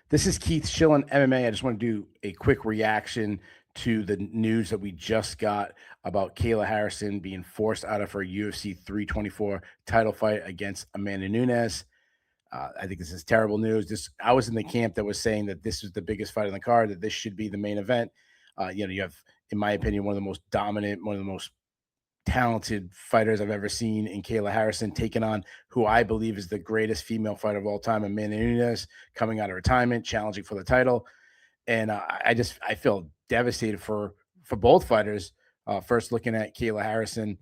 This is Keith Shillan MMA. I just want to do a quick reaction to the news that we just got about Kayla Harrison being forced out of her UFC 324 title fight against Amanda Nunes. I think this is terrible news. I was in the camp that was saying that this was the biggest fight on the card, that this should be the main event. You have, in my opinion, one of the most dominant, one of the most talented fighters I've ever seen in Kayla Harrison, taking on who I believe is the greatest female fighter of all time, Amanda Nunes, coming out of retirement, challenging for the title. And I feel devastated for both fighters. First, looking at Kayla Harrison,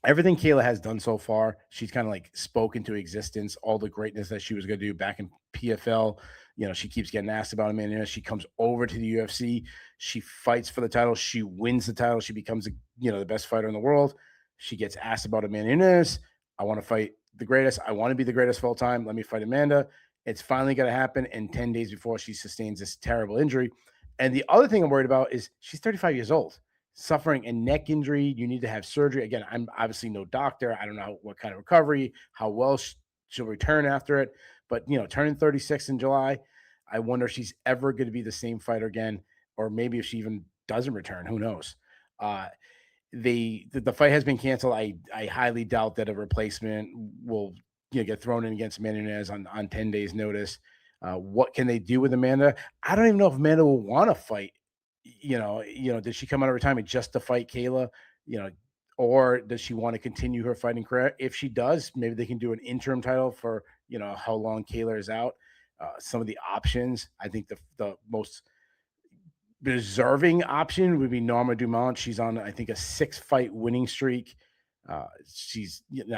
everything Kayla has done so far, she's kind of like spoken to existence, all the greatness that she was going to do back in PFL. She keeps getting asked about Amanda Nunes. She comes over to the UFC. She fights for the title. She wins the title. She becomes, the best fighter in the world. She gets asked about Amanda Nunes. I want to fight the greatest. I want to be the greatest of all time. Let me fight Amanda. It's finally going to happen. And 10 days before she sustains this terrible injury. And the other thing I'm worried about is she's 35 years old, suffering a neck injury. You need to have surgery. Again, I'm obviously no doctor. I don't know what kind of recovery, how well she'll return after it. But, turning 36 in July, I wonder if she's ever going to be the same fighter again, or maybe if she even doesn't return. Who knows? The fight has been canceled. I highly doubt that a replacement will get thrown in against Amanda Nunes on 10 days notice. What can they do with Amanda? I don't even know if Amanda will want to fight. Did she come out of retirement just to fight Kayla? Or does she want to continue her fighting career? If she does, maybe they can do an interim title for how long Kayla is out. Some of the options, I think the most deserving option would be Norma Dumont. She's on, I think, a 6-fight winning streak. I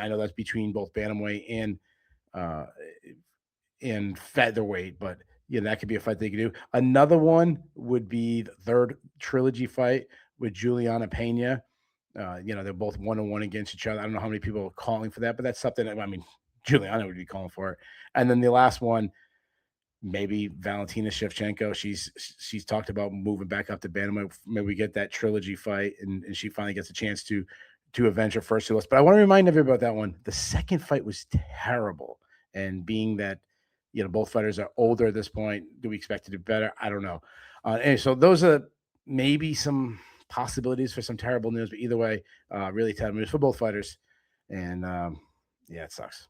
know that's between both bantamweight and featherweight, but that could be a fight they could do. Another one would be the third trilogy fight with Juliana Pena. They're both 1-1 against each other. I don't know how many people are calling for that, but that's something that, Juliana would be calling for it. And then the last one, maybe Valentina Shevchenko. She's talked about moving back up to bantamweight. Maybe we get that trilogy fight, and she finally gets a chance to avenge her first two loss. But I want to remind everybody about that one. The second fight was terrible, and being that both fighters are older at this point, do we expect to do better? I don't know. Anyway, so those are maybe some possibilities for some terrible news, but either way, really terrible news for both fighters. And yeah, it sucks.